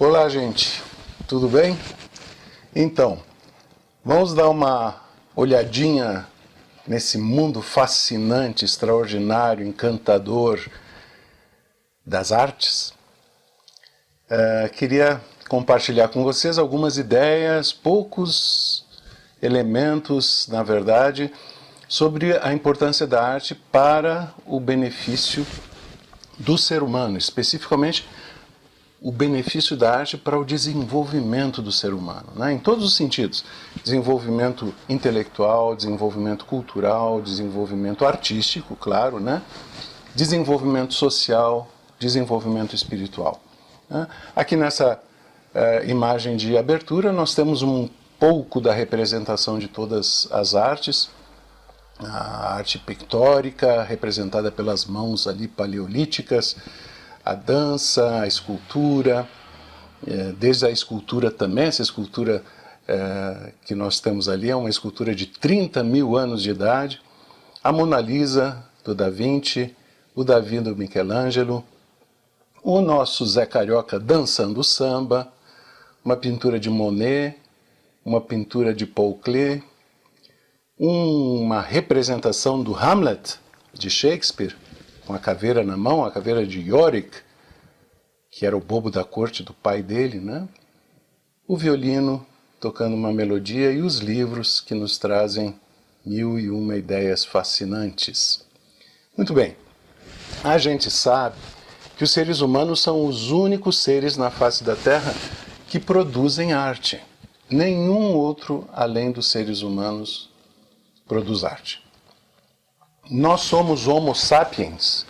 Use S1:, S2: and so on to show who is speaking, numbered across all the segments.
S1: Olá, gente. Tudo bem? Então, vamos dar uma olhadinha nesse mundo fascinante, extraordinário, encantador das artes. Queria compartilhar com vocês algumas ideias, poucos elementos, na verdade, sobre a importância da arte para o benefício do ser humano, especificamente o benefício da arte para o desenvolvimento do ser humano, né? Em todos os sentidos. Desenvolvimento intelectual, desenvolvimento cultural, desenvolvimento artístico, claro, né? Desenvolvimento social, desenvolvimento espiritual, né? Aqui nessa imagem de abertura nós temos um pouco da representação de todas as artes. A arte pictórica, representada pelas mãos ali paleolíticas, a dança, a escultura, desde a escultura também, essa escultura que nós temos ali é uma escultura de 30 mil anos de idade, a Mona Lisa do Da Vinci, o Davi do Michelangelo, o nosso Zé Carioca dançando samba, uma pintura de Monet, uma pintura de Paul Klee, uma representação do Hamlet de Shakespeare, com a caveira na mão, a caveira de Yorick, que era o bobo da corte do pai dele, né? O violino tocando uma melodia e os livros que nos trazem 1001 ideias fascinantes. Muito bem, a gente sabe que os seres humanos são os únicos seres na face da Terra que produzem arte. Nenhum outro, além dos seres humanos, produz arte. Nós somos Homo sapiens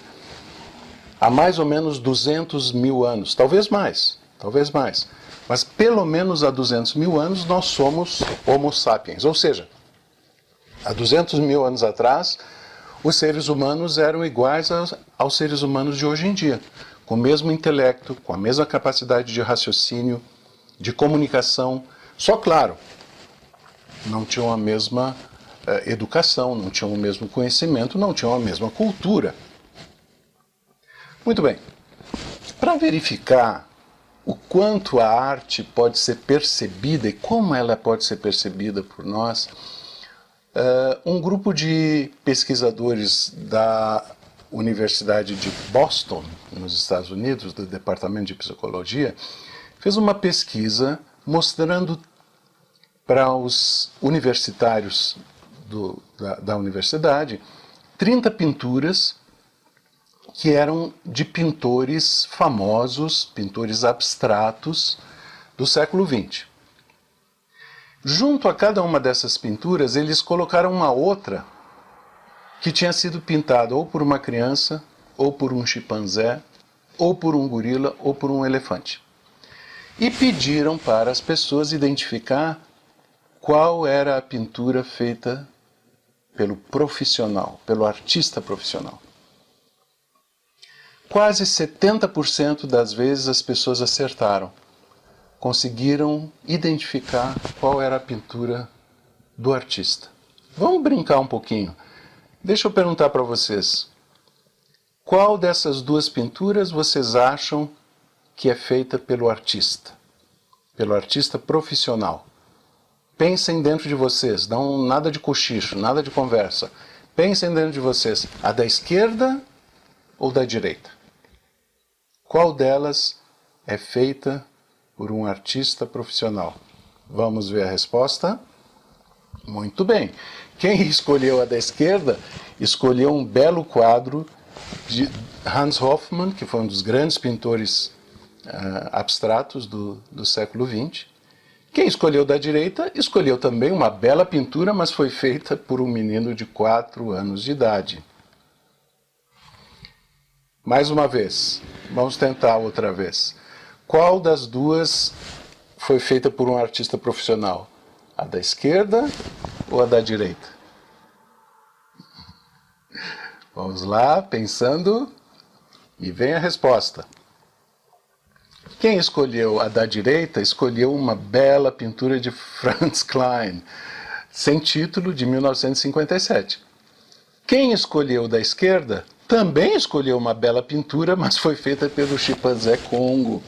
S1: há mais ou menos 200 mil anos, talvez mais, mas pelo menos há 200 mil anos nós somos Homo sapiens, ou seja, há 200 mil anos atrás os seres humanos eram iguais aos seres humanos de hoje em dia, com o mesmo intelecto, com a mesma capacidade de raciocínio, de comunicação, só claro, não tinham a mesma educação, não tinham o mesmo conhecimento, não tinham a mesma cultura. Muito bem, para verificar o quanto a arte pode ser percebida e como ela pode ser percebida por nós, um grupo de pesquisadores da Universidade de Boston, nos Estados Unidos, do Departamento de Psicologia, fez uma pesquisa mostrando para os universitários da universidade 30 pinturas que eram de pintores famosos, pintores abstratos do século XX. Junto a cada uma dessas pinturas, eles colocaram uma outra que tinha sido pintada ou por uma criança, ou por um chimpanzé, ou por um gorila, ou por um elefante. E pediram para as pessoas identificar qual era a pintura feita pelo profissional, pelo artista profissional. Quase 70% das vezes as pessoas acertaram. Conseguiram identificar qual era a pintura do artista. Vamos brincar um pouquinho. Deixa eu perguntar para vocês. Qual dessas duas pinturas vocês acham que é feita pelo artista? Pelo artista profissional? Pensem dentro de vocês, não nada de cochicho, nada de conversa. Pensem dentro de vocês, a da esquerda ou da direita? Qual delas é feita por um artista profissional? Vamos ver a resposta? Muito bem. Quem escolheu a da esquerda, escolheu um belo quadro de Hans Hofmann, que foi um dos grandes pintores abstratos do século XX. Quem escolheu da direita, escolheu também uma bela pintura, mas foi feita por um menino de 4 anos de idade. Mais uma vez, vamos tentar outra vez. Qual das duas foi feita por um artista profissional? A da esquerda ou a da direita? Vamos lá, pensando, e vem a resposta. Quem escolheu a da direita, escolheu uma bela pintura de Franz Kline, sem título, de 1957. Quem escolheu da esquerda, também escolheu uma bela pintura, mas foi feita pelo chimpanzé Congo.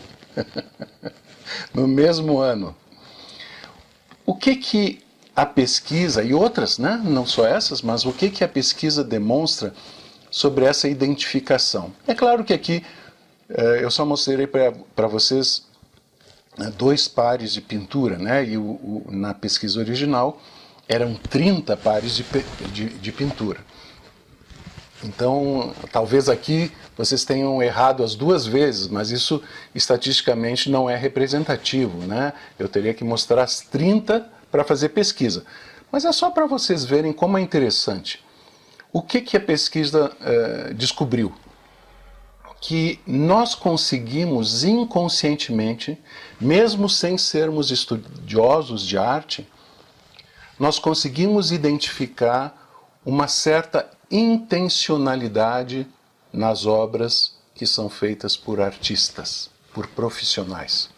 S1: no mesmo ano. O que a pesquisa, e outras, né? Não só essas, mas o que a pesquisa demonstra sobre essa identificação? É claro que aqui eu só mostrei para vocês dois pares de pintura, né? E na pesquisa original eram 30 pares de pintura. Então, talvez aqui vocês tenham errado as duas vezes, mas isso estatisticamente não é representativo, né? Eu teria que mostrar as 30 para fazer pesquisa. Mas é só para vocês verem como é interessante. O que a pesquisa descobriu? Que nós conseguimos inconscientemente, mesmo sem sermos estudiosos de arte, nós conseguimos identificar uma certa intencionalidade nas obras que são feitas por artistas, por profissionais.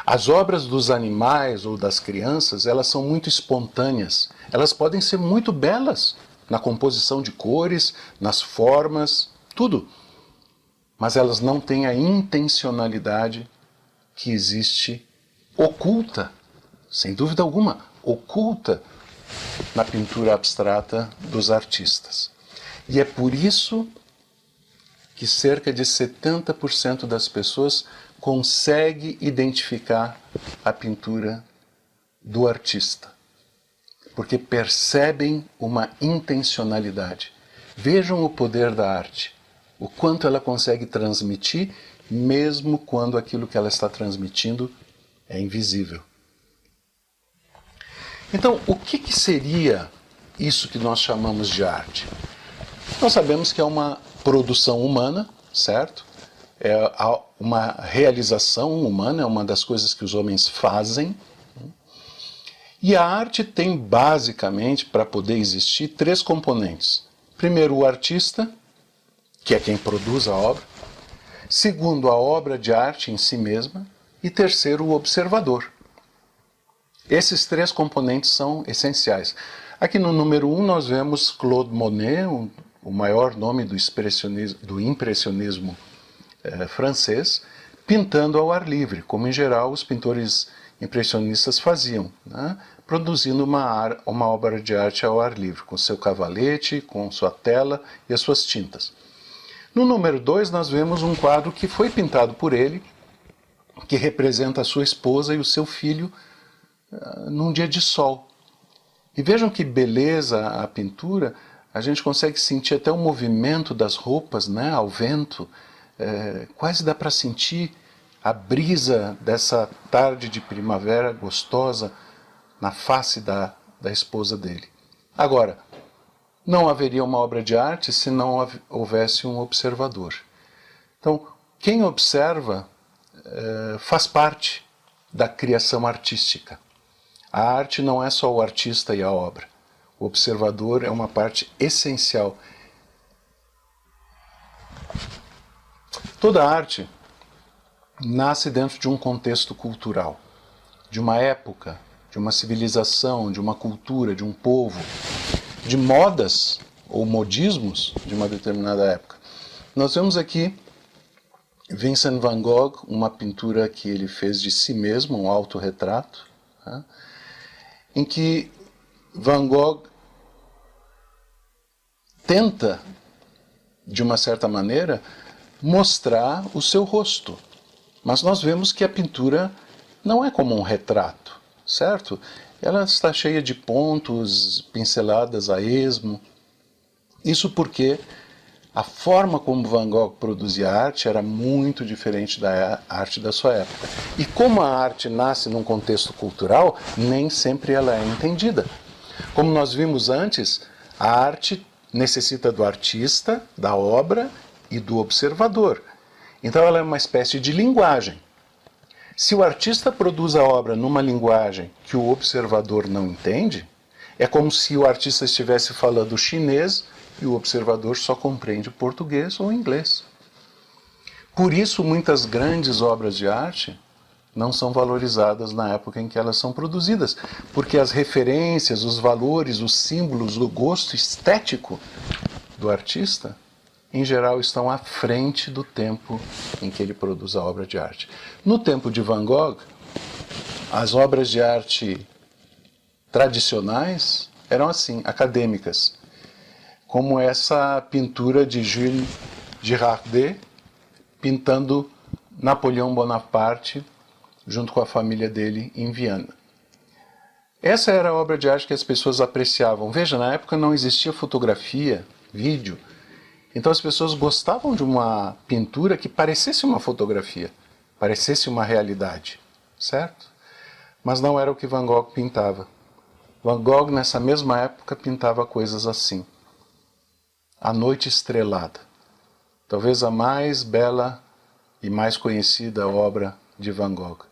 S1: As obras dos animais ou das crianças, elas são muito espontâneas. Elas podem ser muito belas na composição de cores, nas formas, tudo. Mas elas não têm a intencionalidade que existe oculta, sem dúvida alguma, oculta na pintura abstrata dos artistas. E é por isso que cerca de 70% das pessoas consegue identificar a pintura do artista, porque percebem uma intencionalidade. Vejam o poder da arte, o quanto ela consegue transmitir, mesmo quando aquilo que ela está transmitindo é invisível. Então, o que seria isso que nós chamamos de arte? Nós sabemos que é uma produção humana, certo? É uma realização humana, é uma das coisas que os homens fazem. E a arte tem basicamente, para poder existir, 3 componentes. Primeiro, o artista, que é quem produz a obra. Segundo, a obra de arte em si mesma. E terceiro, o observador. Esses 3 componentes são essenciais. Aqui no número 1 nós vemos Claude Monet, o maior nome do impressionismo francês, pintando ao ar livre, como em geral os pintores impressionistas faziam, né? Produzindo uma obra de arte ao ar livre, com seu cavalete, com sua tela e as suas tintas. No número 2 nós vemos um quadro que foi pintado por ele, que representa a sua esposa e o seu filho num dia de sol. E vejam que beleza a pintura, a gente consegue sentir até o movimento das roupas, né, ao vento, quase dá para sentir a brisa dessa tarde de primavera gostosa na face da esposa dele. Agora, não haveria uma obra de arte se não houvesse um observador. Então, quem observa faz parte da criação artística. A arte não é só o artista e a obra. O observador é uma parte essencial. Toda arte nasce dentro de um contexto cultural, de uma época, de uma civilização, de uma cultura, de um povo, de modas ou modismos de uma determinada época. Nós vemos aqui Vincent van Gogh, uma pintura que ele fez de si mesmo, um autorretrato, né, em que Van Gogh tenta, de uma certa maneira, mostrar o seu rosto. Mas nós vemos que a pintura não é como um retrato, certo? Ela está cheia de pontos, pinceladas a esmo. Isso porque a forma como Van Gogh produzia arte era muito diferente da arte da sua época. E como a arte nasce num contexto cultural, nem sempre ela é entendida. Como nós vimos antes, a arte necessita do artista, da obra e do observador. Então ela é uma espécie de linguagem. Se o artista produz a obra numa linguagem que o observador não entende, é como se o artista estivesse falando chinês e o observador só compreende português ou inglês. Por isso, muitas grandes obras de arte não são valorizadas na época em que elas são produzidas, porque as referências, os valores, os símbolos, o gosto estético do artista em geral, estão à frente do tempo em que ele produz a obra de arte. No tempo de Van Gogh, as obras de arte tradicionais eram assim, acadêmicas, como essa pintura de Jules Girardet, pintando Napoleão Bonaparte junto com a família dele em Viana. Essa era a obra de arte que as pessoas apreciavam. Veja, na época não existia fotografia, vídeo, então as pessoas gostavam de uma pintura que parecesse uma fotografia, parecesse uma realidade, certo? Mas não era o que Van Gogh pintava. Van Gogh, nessa mesma época, pintava coisas assim. A Noite Estrelada, talvez a mais bela e mais conhecida obra de Van Gogh.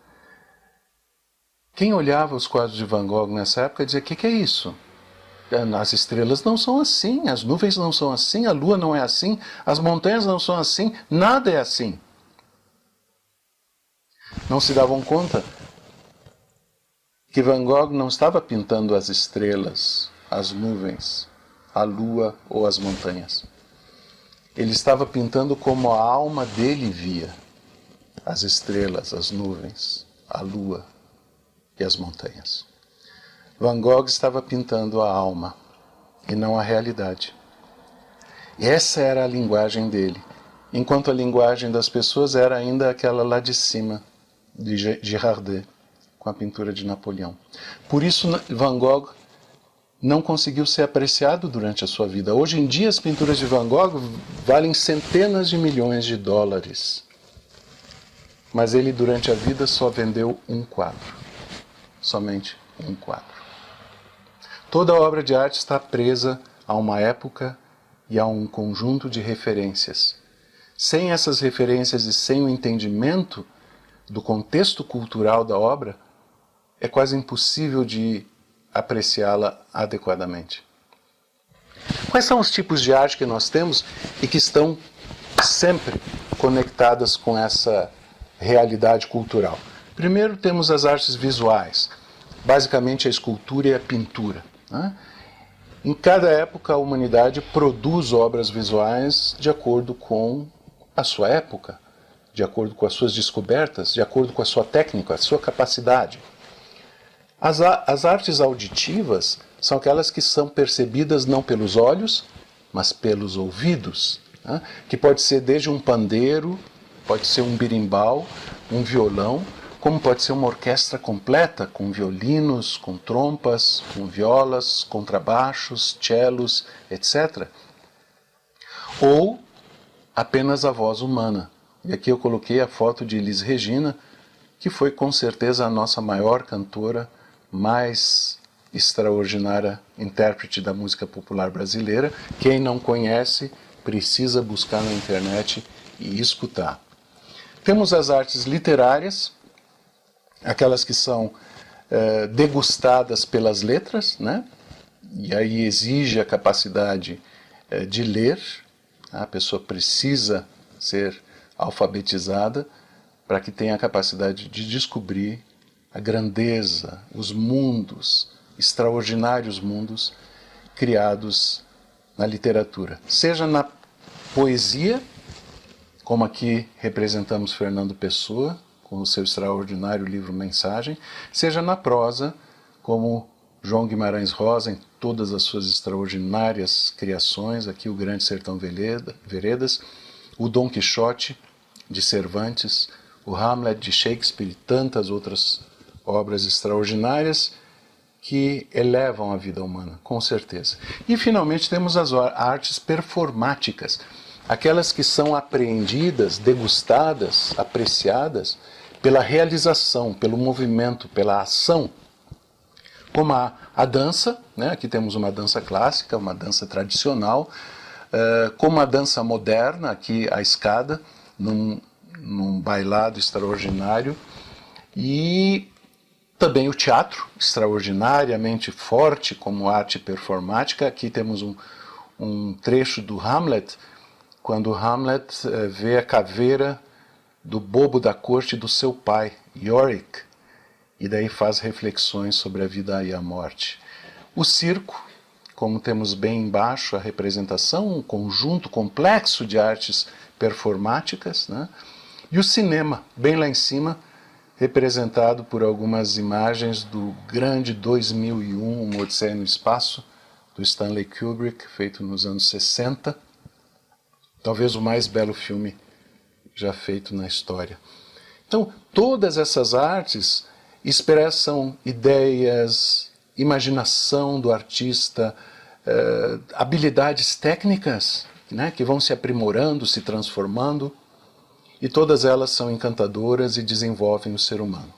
S1: Quem olhava os quadros de Van Gogh nessa época dizia: o que é isso? As estrelas não são assim, as nuvens não são assim, a lua não é assim, as montanhas não são assim, nada é assim. Não se davam conta que Van Gogh não estava pintando as estrelas, as nuvens, a lua ou as montanhas. Ele estava pintando como a alma dele via as estrelas, as nuvens, a lua e as montanhas. Van Gogh estava pintando a alma e não a realidade. Essa era a linguagem dele, enquanto a linguagem das pessoas era ainda aquela lá de cima, de Girardet, com a pintura de Napoleão. Por isso, Van Gogh não conseguiu ser apreciado durante a sua vida. Hoje em dia, as pinturas de Van Gogh valem centenas de milhões de dólares. Mas ele, durante a vida, só vendeu um quadro. Somente um quadro. Toda obra de arte está presa a uma época e a um conjunto de referências. Sem essas referências e sem o entendimento do contexto cultural da obra, é quase impossível de apreciá-la adequadamente. Quais são os tipos de arte que nós temos e que estão sempre conectadas com essa realidade cultural? Primeiro temos as artes visuais, basicamente a escultura e a pintura. Em cada época, a humanidade produz obras visuais de acordo com a sua época, de acordo com as suas descobertas, de acordo com a sua técnica, a sua capacidade. As artes auditivas são aquelas que são percebidas não pelos olhos, mas pelos ouvidos, que pode ser desde um pandeiro, pode ser um berimbau, um violão, como pode ser uma orquestra completa, com violinos, com trompas, com violas, contrabaixos, cellos, etc. Ou apenas a voz humana. E aqui eu coloquei a foto de Elis Regina, que foi com certeza a nossa maior cantora, mais extraordinária intérprete da música popular brasileira. Quem não conhece, precisa buscar na internet e escutar. Temos as artes literárias, aquelas que são degustadas pelas letras, né? E aí exige a capacidade de ler, a pessoa precisa ser alfabetizada para que tenha a capacidade de descobrir a grandeza, os mundos, extraordinários mundos criados na literatura. Seja na poesia, como aqui representamos Fernando Pessoa, com o seu extraordinário livro Mensagem, seja na prosa, como João Guimarães Rosa, em todas as suas extraordinárias criações, aqui o Grande Sertão Veredas, o Dom Quixote, de Cervantes, o Hamlet, de Shakespeare e tantas outras obras extraordinárias que elevam a vida humana, com certeza. E, finalmente, temos as artes performáticas, aquelas que são apreendidas, degustadas, apreciadas pela realização, pelo movimento, pela ação, como a dança, né? Aqui temos uma dança clássica, uma dança tradicional, como a dança moderna, aqui a escada, num bailado extraordinário, e também o teatro, extraordinariamente forte como arte performática. Aqui temos um trecho do Hamlet, quando Hamlet vê a caveira do bobo da corte do seu pai, Yorick, e daí faz reflexões sobre a vida e a morte. O circo, como temos bem embaixo a representação, um conjunto complexo de artes performáticas, né? E o cinema, bem lá em cima, representado por algumas imagens do grande 2001, Uma Odisseia no Espaço, do Stanley Kubrick, feito nos anos 60. Talvez o mais belo filme já feito na história. Então, todas essas artes expressam ideias, imaginação do artista, habilidades técnicas, né, que vão se aprimorando, se transformando, e todas elas são encantadoras e desenvolvem o ser humano.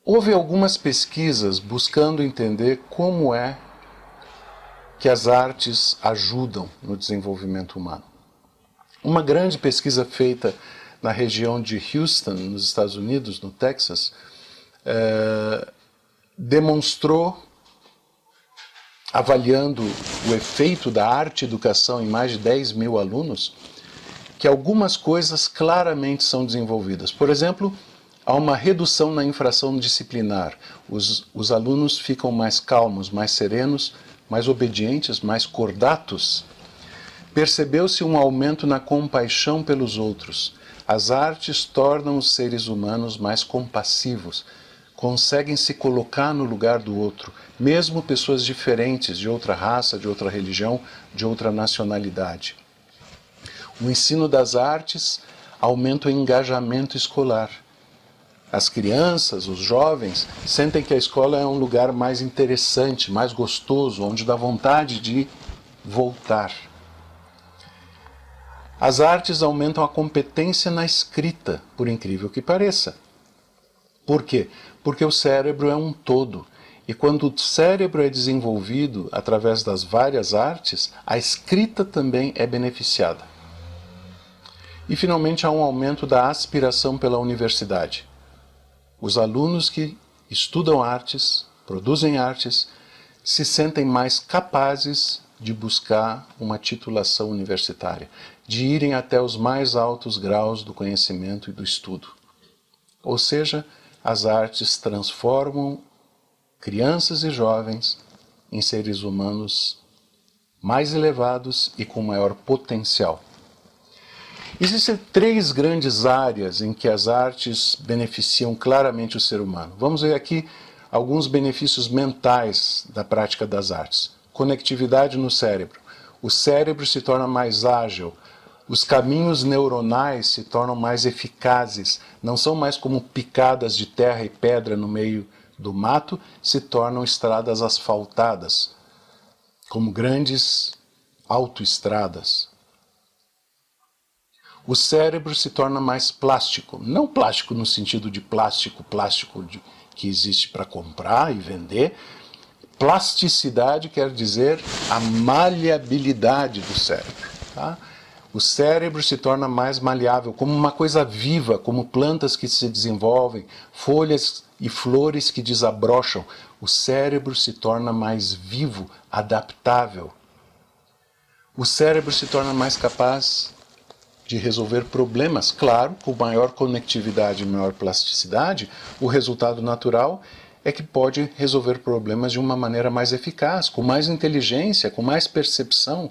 S1: Houve algumas pesquisas buscando entender como é que as artes ajudam no desenvolvimento humano. Uma grande pesquisa feita na região de Houston, nos Estados Unidos, no Texas, demonstrou, avaliando o efeito da arte e educação em mais de 10 mil alunos, que algumas coisas claramente são desenvolvidas. Por exemplo, há uma redução na infração disciplinar. Os alunos ficam mais calmos, mais serenos, mais obedientes, mais cordatos. Percebeu-se um aumento na compaixão pelos outros. As artes tornam os seres humanos mais compassivos, conseguem se colocar no lugar do outro, mesmo pessoas diferentes, de outra raça, de outra religião, de outra nacionalidade. O ensino das artes aumenta o engajamento escolar. As crianças, os jovens, sentem que a escola é um lugar mais interessante, mais gostoso, onde dá vontade de voltar. As artes aumentam a competência na escrita, por incrível que pareça. Por quê? Porque o cérebro é um todo. E quando o cérebro é desenvolvido através das várias artes, a escrita também é beneficiada. E, finalmente, há um aumento da aspiração pela universidade. Os alunos que estudam artes, produzem artes, se sentem mais capazes de buscar uma titulação universitária, de irem até os mais altos graus do conhecimento e do estudo. Ou seja, as artes transformam crianças e jovens em seres humanos mais elevados e com maior potencial. Existem 3 grandes áreas em que as artes beneficiam claramente o ser humano. Vamos ver aqui alguns benefícios mentais da prática das artes. Conectividade no cérebro. O cérebro se torna mais ágil. Os caminhos neuronais se tornam mais eficazes. Não são mais como picadas de terra e pedra no meio do mato, se tornam estradas asfaltadas, como grandes autoestradas. O cérebro se torna mais plástico. Não plástico no sentido de plástico que existe para comprar e vender. Plasticidade quer dizer a maleabilidade do cérebro. Tá? O cérebro se torna mais maleável, como uma coisa viva, como plantas que se desenvolvem, folhas e flores que desabrocham. O cérebro se torna mais vivo, adaptável. O cérebro se torna mais capaz de resolver problemas. Claro, com maior conectividade e maior plasticidade, o resultado natural é que pode resolver problemas de uma maneira mais eficaz, com mais inteligência, com mais percepção,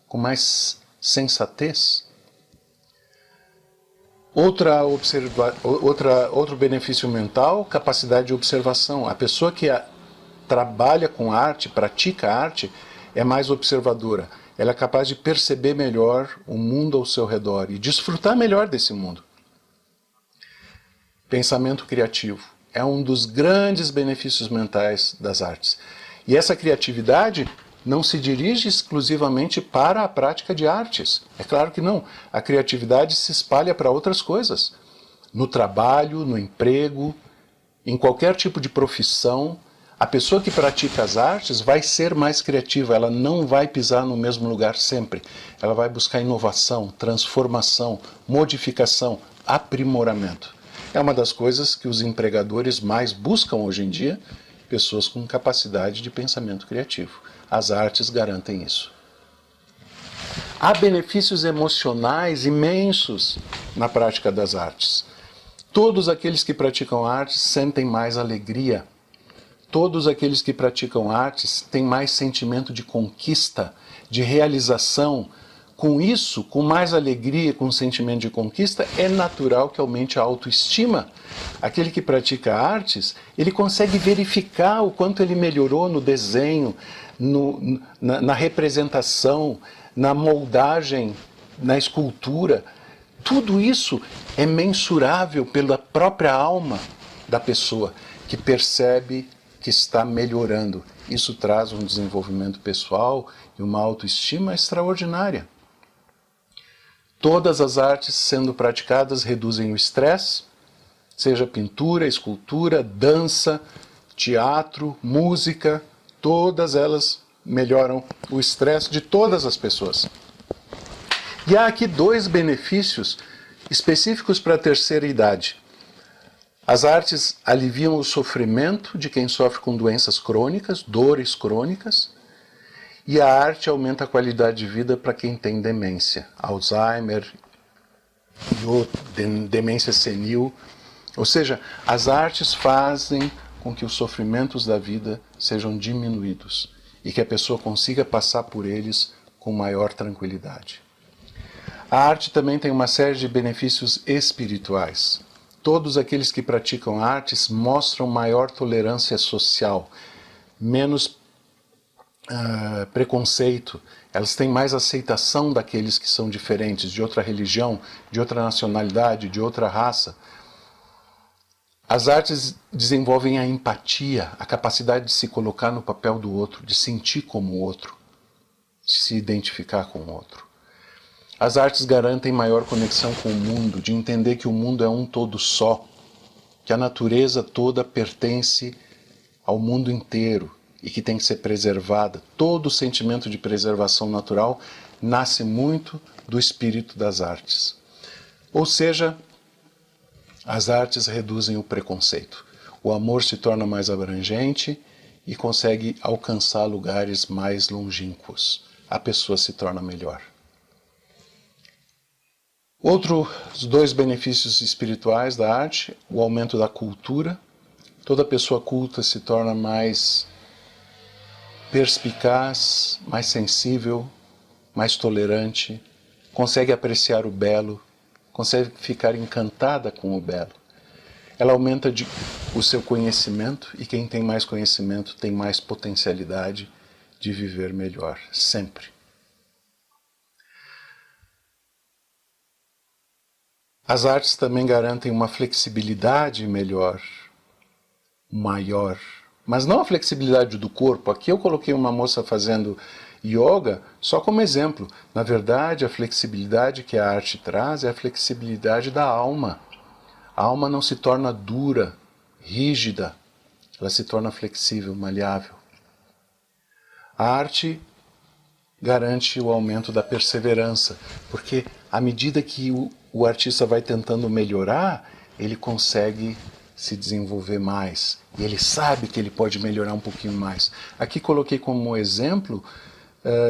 S1: com mais sensatez. Outro benefício mental, capacidade de observação. A pessoa que trabalha com arte, pratica arte, é mais observadora. Ela é capaz de perceber melhor o mundo ao seu redor e desfrutar melhor desse mundo. Pensamento criativo é um dos grandes benefícios mentais das artes. E essa criatividade não se dirige exclusivamente para a prática de artes. É claro que não. A criatividade se espalha para outras coisas. No trabalho, no emprego, em qualquer tipo de profissão. A pessoa que pratica as artes vai ser mais criativa, ela não vai pisar no mesmo lugar sempre. Ela vai buscar inovação, transformação, modificação, aprimoramento. É uma das coisas que os empregadores mais buscam hoje em dia, pessoas com capacidade de pensamento criativo. As artes garantem isso. Há benefícios emocionais imensos na prática das artes. Todos aqueles que praticam artes sentem mais alegria. Todos aqueles que praticam artes têm mais sentimento de conquista, de realização. Com isso, com mais alegria, com sentimento de conquista, é natural que aumente a autoestima. Aquele que pratica artes, ele consegue verificar o quanto ele melhorou no desenho, na representação, na moldagem, na escultura. Tudo isso é mensurável pela própria alma da pessoa, que percebe que está melhorando. Isso traz um desenvolvimento pessoal e uma autoestima extraordinária. Todas as artes sendo praticadas reduzem o estresse, seja pintura, escultura, dança, teatro, música, todas elas melhoram o estresse de todas as pessoas. E há aqui 2 benefícios específicos para a terceira idade. As artes aliviam o sofrimento de quem sofre com doenças crônicas, dores crônicas, e a arte aumenta a qualidade de vida para quem tem demência, Alzheimer, demência senil. Ou seja, as artes fazem com que os sofrimentos da vida sejam diminuídos e que a pessoa consiga passar por eles com maior tranquilidade. A arte também tem uma série de benefícios espirituais. Todos aqueles que praticam artes mostram maior tolerância social, menos preconceito. Elas têm mais aceitação daqueles que são diferentes, de outra religião, de outra nacionalidade, de outra raça. As artes desenvolvem a empatia, a capacidade de se colocar no papel do outro, de sentir como o outro, de se identificar com o outro. As artes garantem maior conexão com o mundo, de entender que o mundo é um todo só, que a natureza toda pertence ao mundo inteiro e que tem que ser preservada. Todo o sentimento de preservação natural nasce muito do espírito das artes. Ou seja, as artes reduzem o preconceito. O amor se torna mais abrangente e consegue alcançar lugares mais longínquos. A pessoa se torna melhor. Outros 2 benefícios espirituais da arte, o aumento da cultura. Toda pessoa culta se torna mais perspicaz, mais sensível, mais tolerante, consegue apreciar o belo, consegue ficar encantada com o belo. Ela aumenta o seu conhecimento e quem tem mais conhecimento tem mais potencialidade de viver melhor, sempre. As artes também garantem uma flexibilidade maior, mas não a flexibilidade do corpo. Aqui eu coloquei uma moça fazendo yoga só como exemplo. Na verdade, a flexibilidade que a arte traz é a flexibilidade da alma. A alma não se torna dura, rígida, ela se torna flexível, maleável. A arte garante o aumento da perseverança, porque à medida que o artista vai tentando melhorar, ele consegue se desenvolver mais. E ele sabe que ele pode melhorar um pouquinho mais. Aqui coloquei como exemplo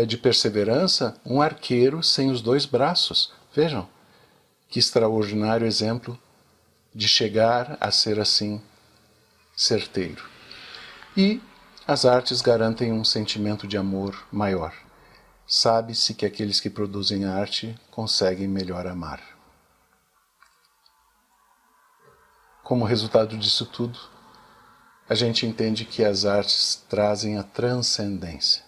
S1: de perseverança um arqueiro sem os 2 braços. Vejam, que extraordinário exemplo de chegar a ser assim certeiro. E as artes garantem um sentimento de amor maior. Sabe-se que aqueles que produzem arte conseguem melhor amar. Como resultado disso tudo, a gente entende que as artes trazem a transcendência.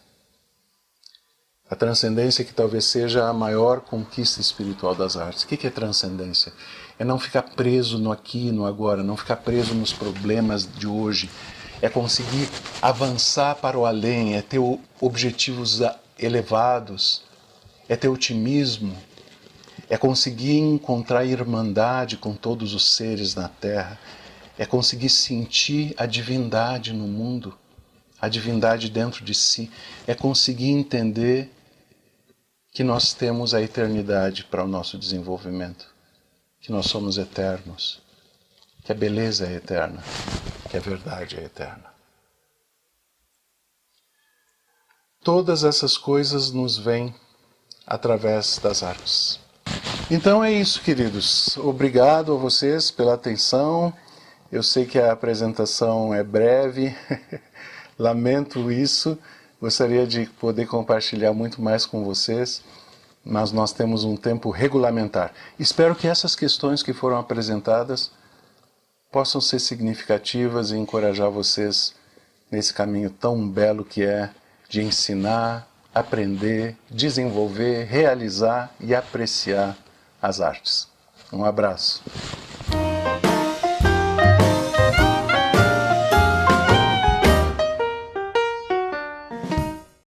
S1: A transcendência que talvez seja a maior conquista espiritual das artes. O que é transcendência? É não ficar preso no aqui e no agora, não ficar preso nos problemas de hoje. É conseguir avançar para o além, é ter objetivos elevados, é ter otimismo, é conseguir encontrar irmandade com todos os seres na Terra, é conseguir sentir a divindade no mundo, a divindade dentro de si, é conseguir entender que nós temos a eternidade para o nosso desenvolvimento, que nós somos eternos, que a beleza é eterna, que a verdade é eterna. Todas essas coisas nos vêm através das artes. Então é isso, queridos. Obrigado a vocês pela atenção. Eu sei que a apresentação é breve, lamento isso, gostaria de poder compartilhar muito mais com vocês, mas nós temos um tempo regulamentar. Espero que essas questões que foram apresentadas possam ser significativas e encorajar vocês nesse caminho tão belo que é de ensinar, aprender, desenvolver, realizar e apreciar as artes. Um abraço.